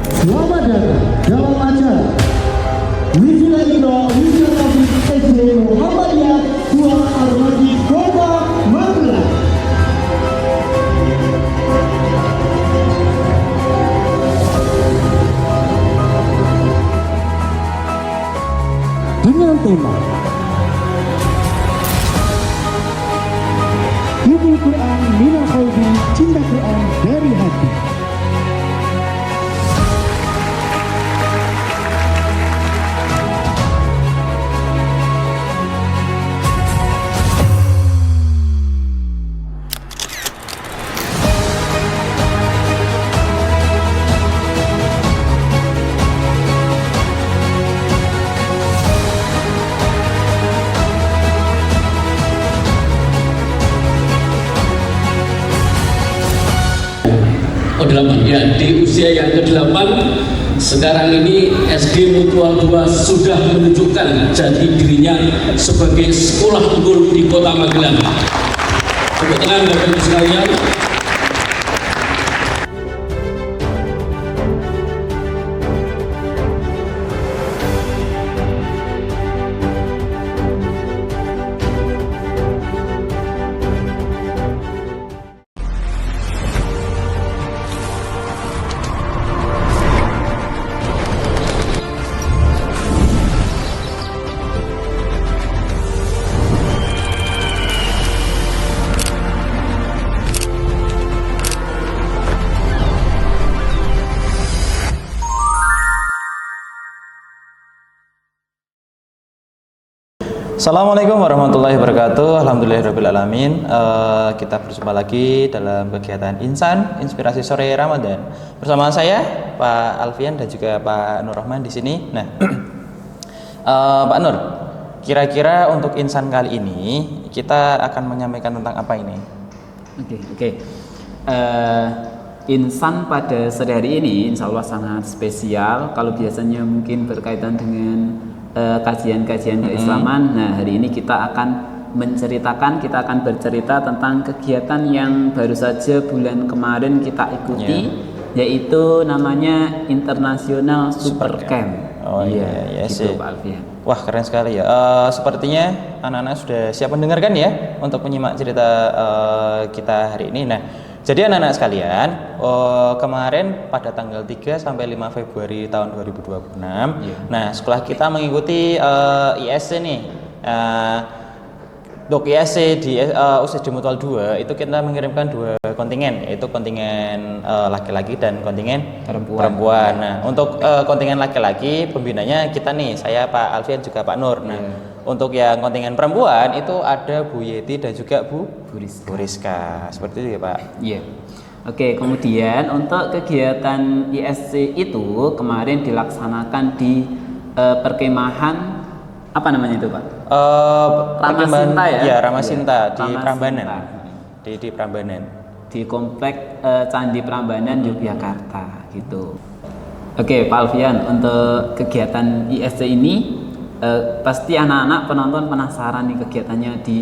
Selamat datang dalam acara Wisuda Indo Wisuda Taufik SD Muhammadiyah 2 Armadi Kota Magelang. Dengan tema Hibul Quran Minal Qalbi, Cinta Quran dari Hati. Oh, 8 ya, di usia yang ke-8 sekarang ini SD Mutual 2 sudah menunjukkan jati dirinya sebagai sekolah unggul di Kota Magelang. Tepuk tangan Bapak Ibu sekalian. Assalamualaikum warahmatullahi wabarakatuh. Alhamdulillahirrahmanirrahim. Kita berjumpa lagi dalam kegiatan Insan Inspirasi Sore Ramadan bersama saya Pak Alfian dan juga Pak Nur Rahman di sini. Nah, Pak Nur, kira-kira untuk Insan kali ini kita akan menyampaikan tentang apa ini? Oke. Insan pada sore hari ini insya Allah sangat spesial. Kalau biasanya mungkin berkaitan dengan kajian-kajian keislaman. Nah, hari ini kita akan bercerita tentang kegiatan yang baru saja bulan kemarin kita ikuti, yaitu namanya International Super Camp. Oh iya, gitu Pak Alfian. Wah, keren sekali ya. Sepertinya anak-anak sudah siap mendengarkan ya untuk menyimak cerita kita hari ini. Nah, jadi anak-anak sekalian, kemarin pada tanggal 3 sampai 5 Februari tahun 2026, nah sekolah kita mengikuti ISC nih. Untuk ISC di USD Mutual 2 itu kita mengirimkan 2 kontingen, yaitu kontingen laki-laki dan kontingen perempuan. Nah, untuk kontingen laki-laki pembinanya kita nih, saya Pak Alfian juga Pak Nur. Nah, untuk yang kontingen perempuan itu ada Bu Yeti dan juga Bu Rizka. Seperti itu ya Pak. Iya. Oke, kemudian untuk kegiatan ISC itu kemarin dilaksanakan di perkemahan apa namanya itu Pak? Ramasinta ya? Iya, Ramasinta di Ramasinta. Prambanan. Di Prambanan. Di komplek Candi Prambanan Yogyakarta gitu. Oke, Pak Alfian, untuk kegiatan ISC ini pasti anak-anak penonton penasaran nih kegiatannya di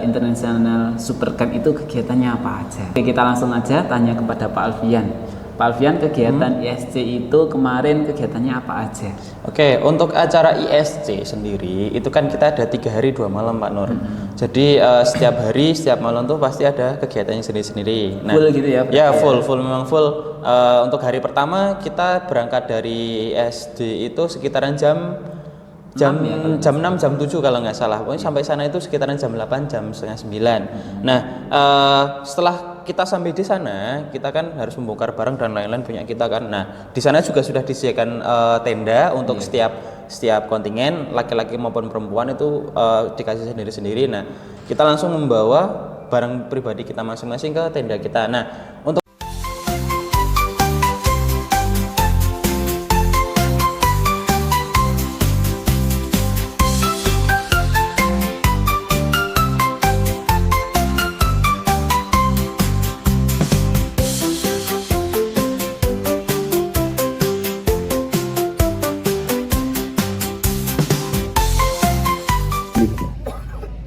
International Super Camp itu kegiatannya apa aja. Oke, kita langsung aja tanya kepada Pak Alfian. Pak Alfian, kegiatan ISC itu kemarin kegiatannya apa aja? Oke, untuk acara ISC sendiri itu kan kita ada 3 hari 2 malam Pak Nur. Jadi setiap hari, setiap malam tuh pasti ada kegiatannya sendiri-sendiri. Nah, full gitu ya? Ya full memang full. Untuk hari pertama kita berangkat dari SD itu sekitaran jam 6 jam 7 kalau nggak salah. Pokoknya sampai sana itu sekitaran jam 8 jam setengah 9. Nah, setelah kita sampai di sana, kita kan harus membongkar barang dan lain-lain punya kita kan. Nah, di sana juga sudah disediakan tenda untuk setiap kontingen laki-laki maupun perempuan itu dikasih sendiri-sendiri. Nah, kita langsung membawa barang pribadi kita masing-masing ke tenda kita. Nah, untuk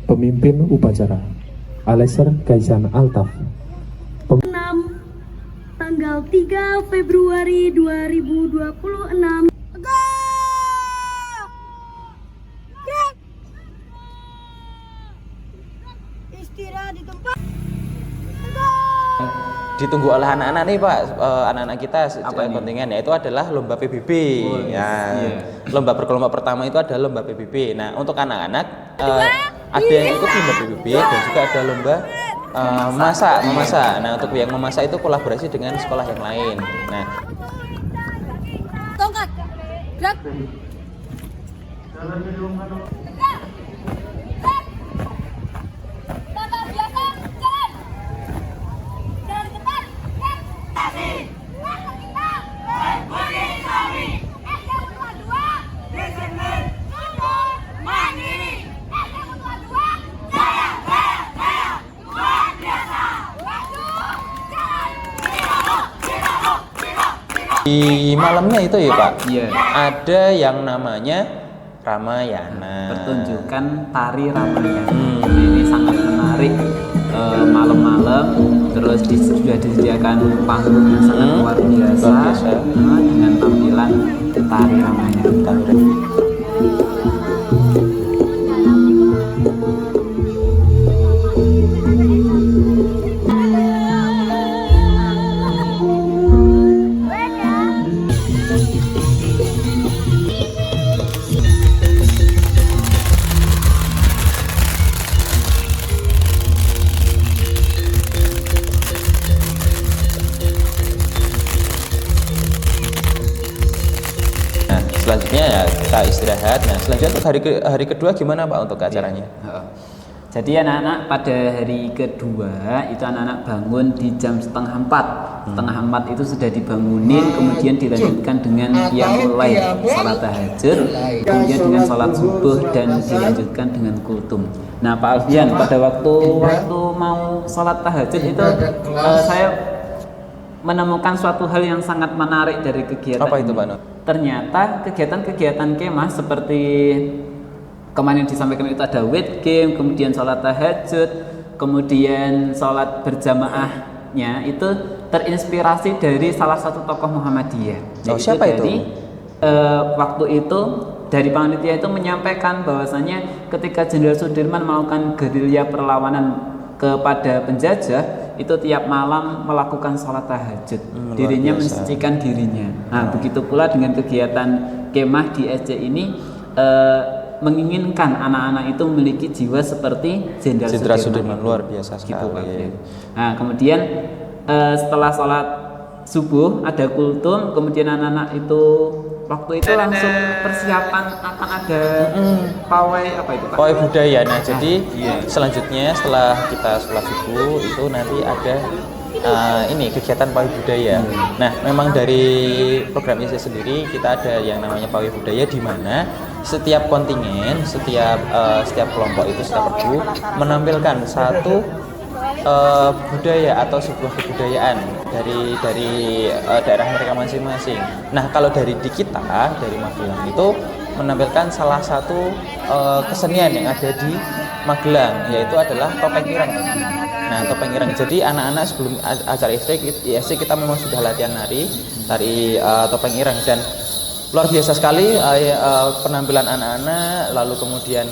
Pemimpin upacara Aleser Kaisan Altaf. 6 tanggal 3 Februari 2026. Istirahat di tempat. Ditunggu oleh anak-anak nih Pak, anak-anak kita Apa kontingen, yaitu adalah lomba PBB. Lomba berkelompok pertama itu adalah lomba PBB. Nah untuk anak-anak ada yang ikut lomba PBB dan juga ada lomba memasak. Nah untuk yang memasak itu kolaborasi dengan sekolah yang lain. Nah Tongkat. Gerak. di malamnya itu ya Pak, Iya. ada yang namanya Ramayana. Pertunjukan tari Ramayana. Ini sangat menarik. Malam-malam terus sudah disediakan panggung yang sangat luar biasa, dengan tampilan tari Ramayana. Selanjutnya ya kita istirahat. Nah selanjutnya untuk hari kedua gimana Pak untuk acaranya? Jadi anak-anak pada hari kedua itu anak-anak bangun di jam setengah 4. Setengah 4 itu sudah dibangunin, kemudian dilanjutkan dengan qiyamul lail, salat tahajud, kemudian dengan salat subuh dan dilanjutkan dengan kultum. Nah Pak Alfian, pada waktu mau salat tahajud itu saya menemukan suatu hal yang sangat menarik dari kegiatan. Apa itu ini. Pak Nur? Ternyata kegiatan-kegiatan kemah seperti kemarin disampaikan itu ada weight game, kemudian sholat tahajud, kemudian sholat berjamaahnya itu terinspirasi dari salah satu tokoh Muhammadiyah. Siapa itu? Waktu itu dari panitia itu menyampaikan bahwasanya ketika Jenderal Sudirman melakukan gerilya perlawanan kepada penjajah, itu tiap malam melakukan sholat tahajud, dirinya mensucikan dirinya. Nah begitu pula dengan kegiatan kemah di SC ini, menginginkan anak-anak itu memiliki jiwa seperti Jenderal Sudirman. Luar biasa sekali. Gitu, Pak. Nah kemudian setelah sholat subuh ada kultum, kemudian anak-anak itu waktu itu langsung persiapan akan ada pawai apa itu Pak? Pawai budaya. Nah jadi selanjutnya setelah kita sholat subuh itu nanti ada ini kegiatan pawai budaya. Nah memang dari program IC sendiri kita ada yang namanya pawai budaya, di mana setiap kontingen, setiap kelompok itu, setiap regu menampilkan satu budaya atau sebuah kebudayaan dari daerah mereka masing-masing. Nah kalau dari kita dari Magelang itu menampilkan salah satu kesenian yang ada di Magelang, yaitu adalah topeng ireng. Nah topeng ireng. Jadi anak-anak sebelum acara ISC kita memang sudah latihan tari topeng ireng, dan luar biasa sekali penampilan anak-anak. Lalu kemudian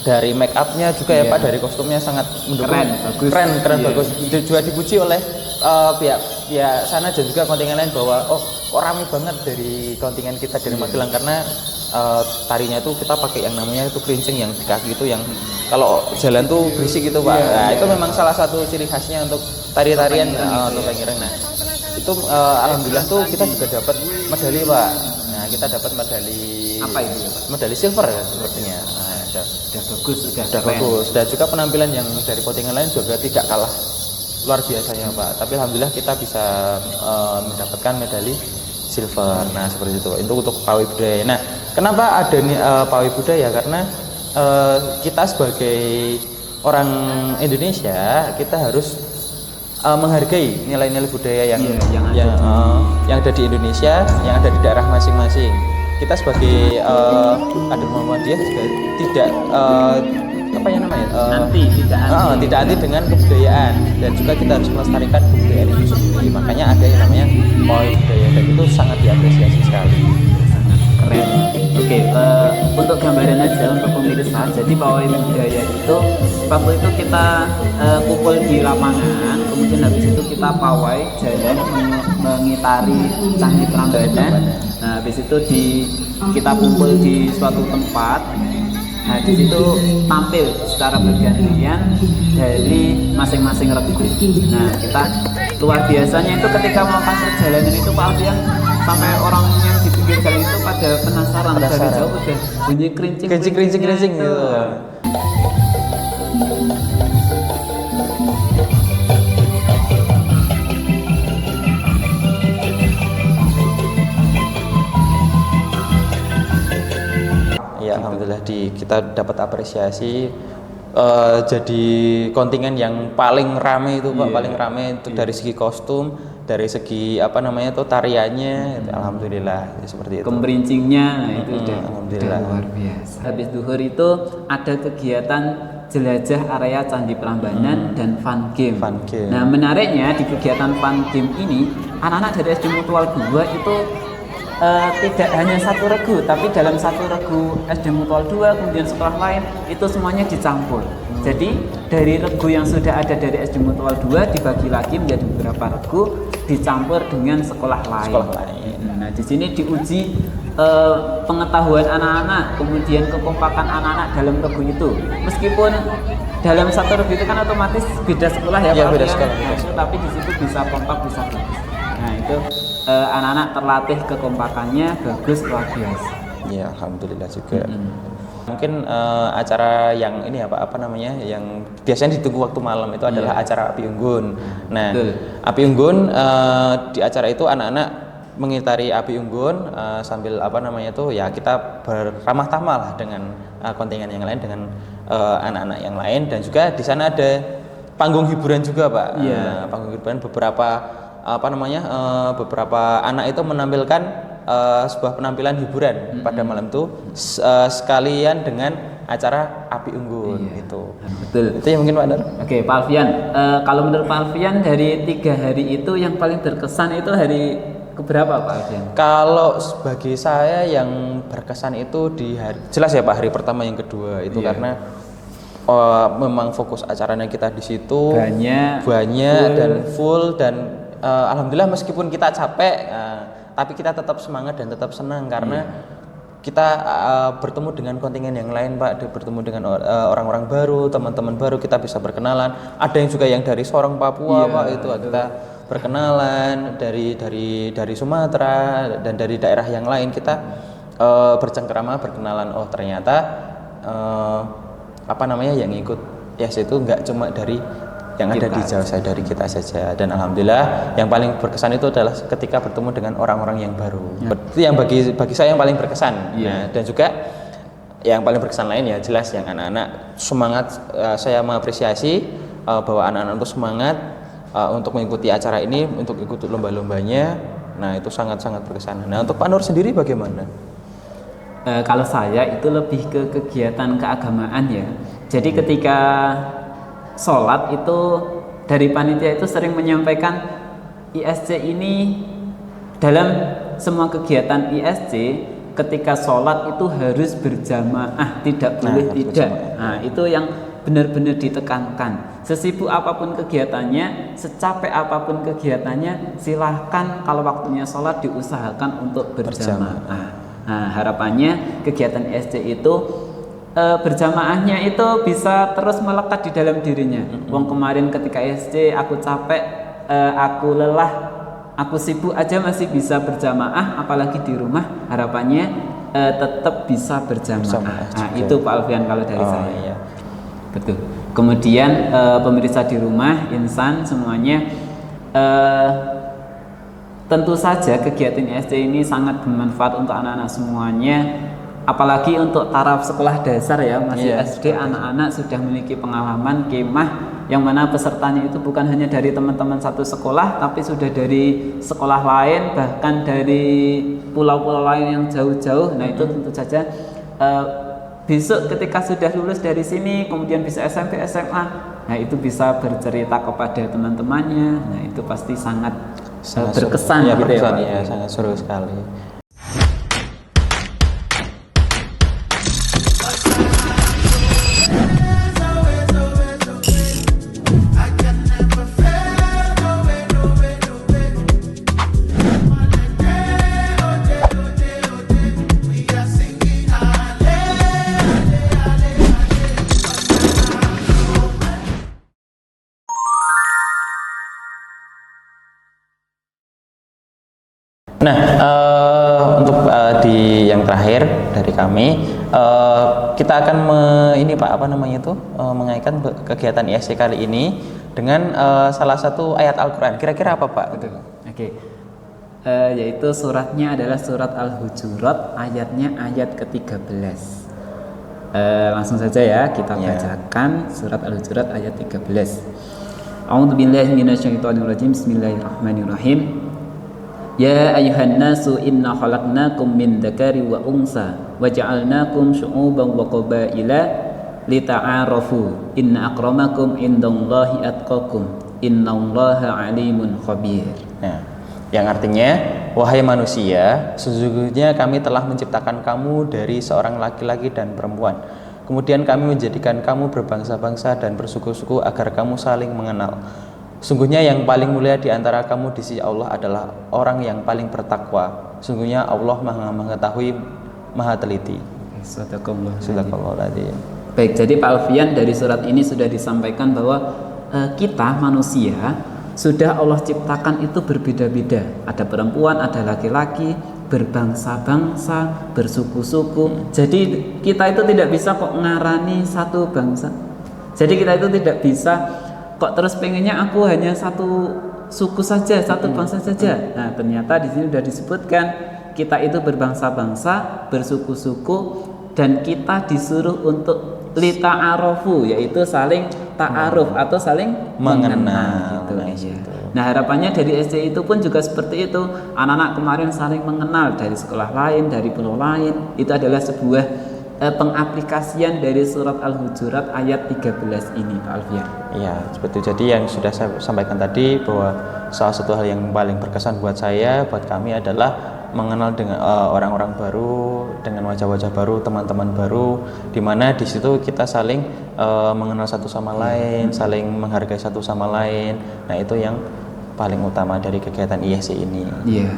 dari make upnya juga ya Pak, dari kostumnya sangat mendukung, keren bagus. Juga dipuji oleh pihak sana dan juga kontingen lain bahwa kok rame banget dari kontingen kita dari Magelang, karena tarinya itu kita pakai yang namanya itu kerincing yang di kaki itu, yang kalau jalan tuh berisik gitu Pak. Nah itu memang salah satu ciri khasnya untuk tari-tarian topeng ireng. Nah itu alhamdulillah tuh kita juga dapat medali Pak. Nah kita dapat medali Apa itu? Medali silver ya sepertinya. Nah, Sudah bagus, sudah bagus. Dan juga penampilan yang dari kontingen lain juga tidak kalah luar biasanya Pak. Tapi alhamdulillah kita bisa mendapatkan medali silver. Nah seperti itu. Itu untuk pawai budaya. Nah kenapa ada pawai budaya? Karena kita sebagai orang Indonesia kita harus menghargai nilai-nilai budaya yang ada di Indonesia, yang ada di daerah masing-masing. Kita sebagai kader Muhammadiyah juga apa ya namanya? Tidak anti dengan kebudayaan, dan juga kita harus melestarikan kebudayaan itu sendiri. Makanya ada yang namanya pawai budaya, dan itu sangat diapresiasi sekali. Keren. Oke, untuk gambaran aja untuk pemirsa, jadi pawai budaya itu waktu itu kita kumpul di lapangan, kemudian habis itu kita pawai jalan mengitari Candi Prambanan. Nah, habis itu kita kumpul di suatu tempat. Nah, di situ tampil secara bergantian dari masing-masing regu. Nah, kita luar biasanya itu ketika melakukan perjalanan itu Pak Alfian, sampai orang yang di pinggir jalan itu pada penasaran. Dari jauh udah bunyi kerincing gitu. Ya, alhamdulillah kita dapat apresiasi, jadi kontingen yang paling rame itu Pak, paling rame itu dari segi kostum, dari segi apa namanya tuh tariannya, alhamdulillah seperti itu. Kemerincingnya itu udah alhamdulillah luar biasa. Habis duhur itu ada kegiatan jelajah area Candi Prambanan dan fun game. Nah, menariknya di kegiatan fun game ini anak-anak dari SD Mutual 2 itu tidak hanya satu regu, tapi dalam satu regu SD Mutual 2 kemudian sekolah lain itu semuanya dicampur. Jadi dari regu yang sudah ada dari SD Mutual 2 dibagi lagi menjadi beberapa regu, dicampur dengan sekolah lain. Nah, di sini diuji pengetahuan anak-anak, kemudian kekompakan anak-anak dalam regu itu. Meskipun dalam satu regu itu kan otomatis beda sekolah ya, Pak. Beda sekolah. Nah, tapi di situ bisa kompak, bisa bagus. Nah, itu anak-anak terlatih kekompakannya bagus, luar biasa. Ya, alhamdulillah juga. Mungkin acara yang ini apa namanya, yang biasanya ditunggu waktu malam itu adalah acara api unggun. Nah, api unggun, di acara itu anak-anak mengitari api unggun sambil apa namanya tuh ya kita beramah tamah lah dengan kontingen yang lain, dengan anak-anak yang lain, dan juga di sana ada panggung hiburan juga Pak. Panggung hiburan, beberapa beberapa anak itu menampilkan sebuah penampilan hiburan pada malam itu sekalian dengan acara api unggun gitu. Betul. Itu yang mungkin Pak Dar. Oke, Pak Alfian, kalau menurut Pak Alfian dari 3 hari itu yang paling berkesan itu hari keberapa Pak Alfian? Kalau bagi saya yang berkesan itu di hari, jelas ya Pak, hari pertama yang kedua itu karena memang fokus acaranya kita di situ banyak dan full, dan alhamdulillah meskipun kita capek tapi kita tetap semangat dan tetap senang karena kita bertemu dengan kontingen yang lain Pak, bertemu dengan orang-orang baru, teman-teman baru, kita bisa berkenalan. Ada yang juga yang dari Sorong Papua Pak, itu kita berkenalan dari Sumatera dan dari daerah yang lain, kita bercengkerama, berkenalan. Oh ternyata apa namanya yang ikut itu nggak cuma dari yang ada di Jawa, saya dari kita saja. Dan alhamdulillah yang paling berkesan itu adalah ketika bertemu dengan orang-orang yang baru. Itu yang bagi saya yang paling berkesan. Nah, dan juga yang paling berkesan lain ya jelas yang anak-anak semangat. Saya mengapresiasi bahwa anak-anak itu semangat untuk mengikuti acara ini, untuk ikut lomba-lombanya. Nah, itu sangat-sangat berkesan. Nah, untuk Pak Nur sendiri bagaimana? Kalau saya itu lebih ke kegiatan keagamaan ya. Jadi ketika sholat itu dari panitia itu sering menyampaikan ISC ini dalam semua kegiatan ISC ketika sholat itu harus berjamaah, tidak boleh tidak. Nah, itu yang benar-benar ditekankan. Sesibuk apapun kegiatannya, secapek apapun kegiatannya, silahkan kalau waktunya sholat diusahakan untuk berjamaah. Nah, harapannya kegiatan ISC itu berjamaahnya itu bisa terus melekat di dalam dirinya. Wong kemarin ketika SD aku capek, aku lelah, aku sibuk aja masih bisa berjamaah, apalagi di rumah. Harapannya tetap bisa berjamaah. Nah, itu Pak Alfian kalau dari saya. Iya. Betul. Kemudian pemirsa di rumah, insan semuanya, tentu saja kegiatan ISC ini sangat bermanfaat untuk anak-anak semuanya. Apalagi untuk taraf sekolah dasar ya, masih SD, anak-anak sudah memiliki pengalaman kemah yang mana pesertanya itu bukan hanya dari teman-teman satu sekolah, tapi sudah dari sekolah lain, bahkan dari pulau-pulau lain yang jauh-jauh. Nah, itu tentu saja besok ketika sudah lulus dari sini kemudian bisa SMP SMA, nah itu bisa bercerita kepada teman-temannya, nah itu pasti sangat berkesan ya, gitu berkesan, ya Pak. ya sangat seru sekali. Nah, untuk di yang terakhir dari kami, kita akan ini Pak, apa namanya itu, mengaitkan kegiatan ISC kali ini dengan salah satu ayat Al-Quran. Kira-kira apa Pak? Betul. Oke. Yaitu suratnya adalah surat Al-Hujurat, ayatnya ayat ke-13. Langsung saja ya kita bacakan surat Al-Hujurat ayat 13. A'udzubillahi minasyaitonirrajim. Bismillahirrahmanirrahim. Ya ayuhan nasu inna khalaqnakum min dzakari wa unsa wa ja'alnakum syu'uban wa qabaila lita'arafu inna akramakum indallahi atqakum innallaha alimun khabir. Nah, yang artinya, wahai manusia, sesungguhnya kami telah menciptakan kamu dari seorang laki-laki dan perempuan. Kemudian kami menjadikan kamu berbangsa-bangsa dan bersuku-suku agar kamu saling mengenal. Sungguhnya yang paling mulia di antara kamu di sisi Allah adalah orang yang paling bertakwa. Sungguhnya Allah Maha mengetahui, Maha teliti. Sadaqallahul-adzim. Baik, jadi Pak Alfian, dari surat ini sudah disampaikan bahwa kita manusia sudah Allah ciptakan itu berbeda-beda. Ada perempuan, ada laki-laki, berbangsa-bangsa, bersuku-suku. Jadi kita itu tidak bisa kok ngarani satu bangsa. Jadi kita itu tidak bisa kok terus pengennya aku hanya satu suku saja, satu bangsa saja. Nah, ternyata di sini sudah disebutkan kita itu berbangsa-bangsa, bersuku-suku, dan kita disuruh untuk lita'arofu, yaitu saling ta'aruf atau saling mengenal gitu. Nah, harapannya dari SD itu pun juga seperti itu. Anak-anak kemarin saling mengenal dari sekolah lain, dari pulau lain. Itu adalah sebuah pengaplikasian dari surat Al-Hujurat ayat 13 ini, Pak Alfian. Iya, seperti jadi yang sudah saya sampaikan tadi, bahwa salah satu hal yang paling berkesan buat saya, buat kami adalah mengenal dengan orang-orang baru, dengan wajah-wajah baru, teman-teman baru, di mana di situ kita saling mengenal satu sama lain, saling menghargai satu sama lain. Nah, itu yang paling utama dari kegiatan ISC ini. Iya.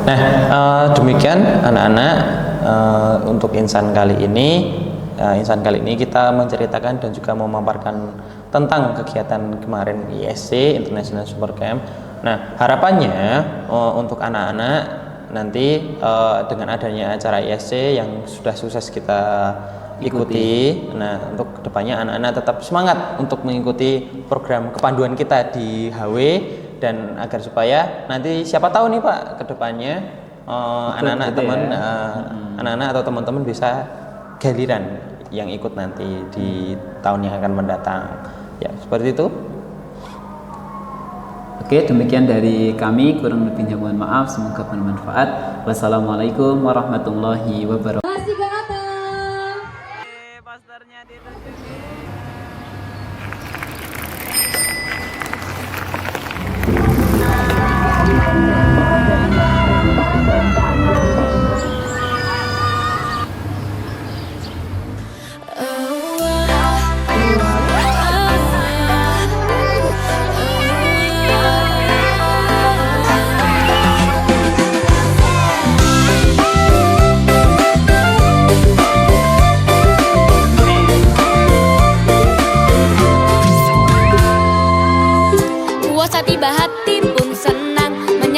Nah, demikian anak-anak untuk insan kali ini. Insan kali ini kita menceritakan dan juga memaparkan tentang kegiatan kemarin ISC International Super Camp. Nah, harapannya untuk anak-anak nanti dengan adanya acara ISC yang sudah sukses kita ikuti. Nah, untuk kedepannya anak-anak tetap semangat untuk mengikuti program kepanduan kita di HW, dan agar supaya nanti siapa tahu nih Pak kedepannya anak-anak anak-anak atau teman-teman bisa giliran yang ikut nanti di tahun yang akan mendatang. Ya, seperti itu. Oke, demikian dari kami, kurang lebihnya mohon maaf, semoga bermanfaat. Wassalamualaikum warahmatullahi wabarakatuh. Masih ke atas.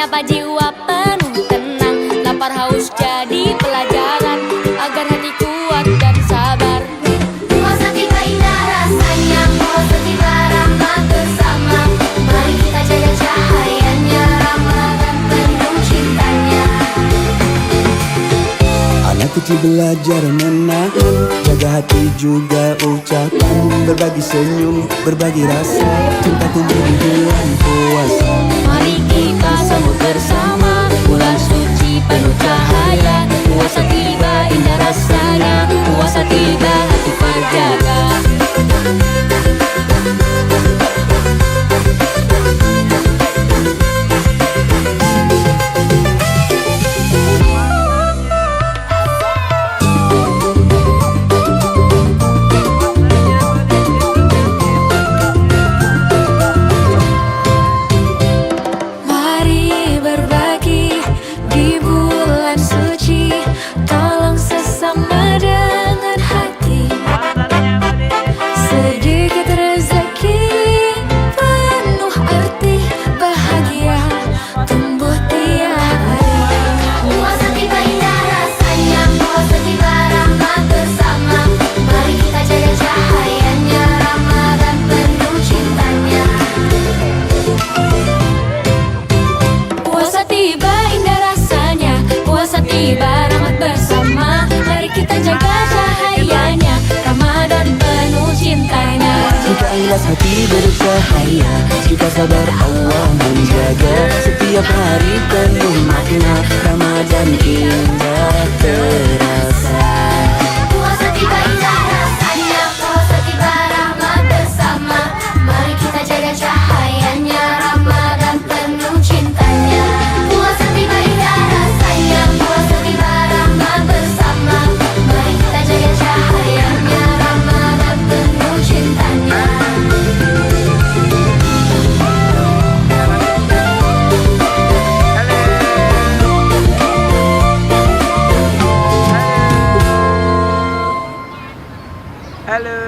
menyapa jiwa penuh tenang. Lapar haus jadi pelajaran agar hati kuat dan sabar. Puasa tiba indah rasanya, puasa tiba rahmat bersama. Mari kita jaga cahayanya, Ramadan penuh cintanya. Anak kecil belajar menahan, jaga hati juga ucapan. Berbagi senyum, berbagi rasa, cinta tumbuh di bulan puasa. Mari kita sambut bersama bulan suci penuh cahaya. Puasa tiba indah rasanya, puasa tiba hati terjaga. Mari berbagi di bulan suci, tolong sesama dengan hati. Sedikit rezeki penuh arti, bahagia tumbuh tiap hari. Puasa tiba indah rasanya, puasa tiba rahmat bersama. Mari kita jaga cahayanya, Ramadan penuh cintanya. Puasa tiba indah rasanya, puasa tiba rahmat bersama. Mari kita jaga cahayanya, Ramadan penuh cintanya. Jika ikhlas hati bercahaya, jika sabar Allah menjaga. Setiap hari penuh makna, Ramadan indah terasa. Puasa tiba indah rasanya, puasa tiba rahmat bersama. Mari kita jaga cahayanya, Ramadan penuh cintanya. Puasa tiba indah rasanya, puasa tiba rahmat bersama. Mari kita jaga cahayanya, Ramadan penuh cintanya. Halo,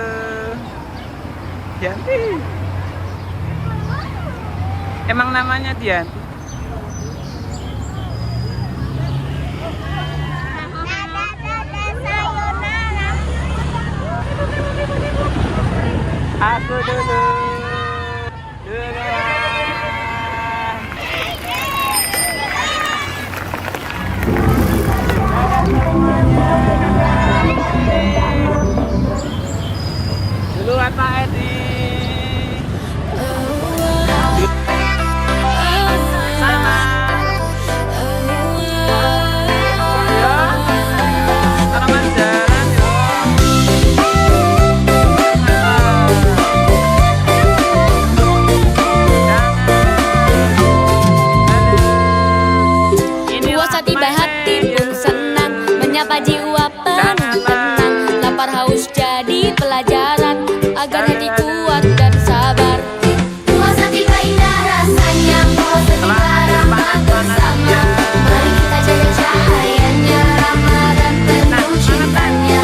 Dianti. Emang namanya Dianti? Aku dulu. Duluan Pak Edi. Sama. Ya. Tanaman jalan yo. Puasa tiba hati pun senang, menyapa jiwa penuh tenang. Lapar haus jadi pelajaran agar hati kuat dan sabar. Puasa tiba indah rasanya, puasa tiba rahmat bersama. Mari kita jaga cahayanya, Ramadan penuh cintanya.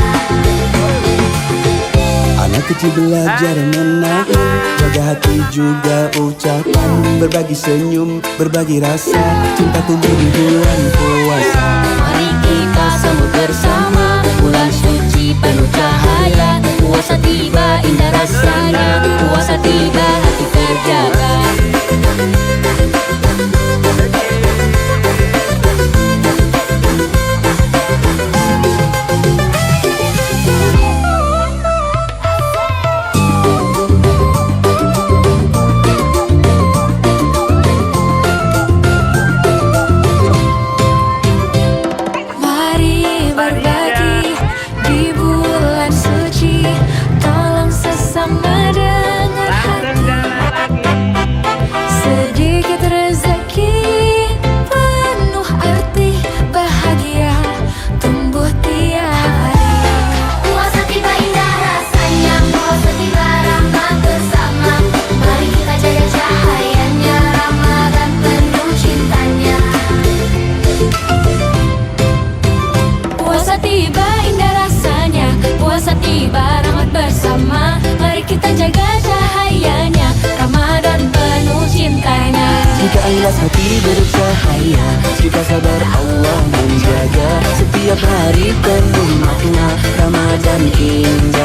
Anak kecil belajar menahan, jaga hati juga ucapan. Berbagi senyum, berbagi rasa, cinta tumbuh di bulan puasa. Mari kita sambut bersama bulan suci penuh cahaya. Puasa tiba indah rasanya, puasa tiba hati terjaga. Mari berbagi di bulan suci, tolong sesama dengan hati. Langsung jalan lagi. sabar Allah menjaga. Setiap hari penuh makna, Ramadan indah.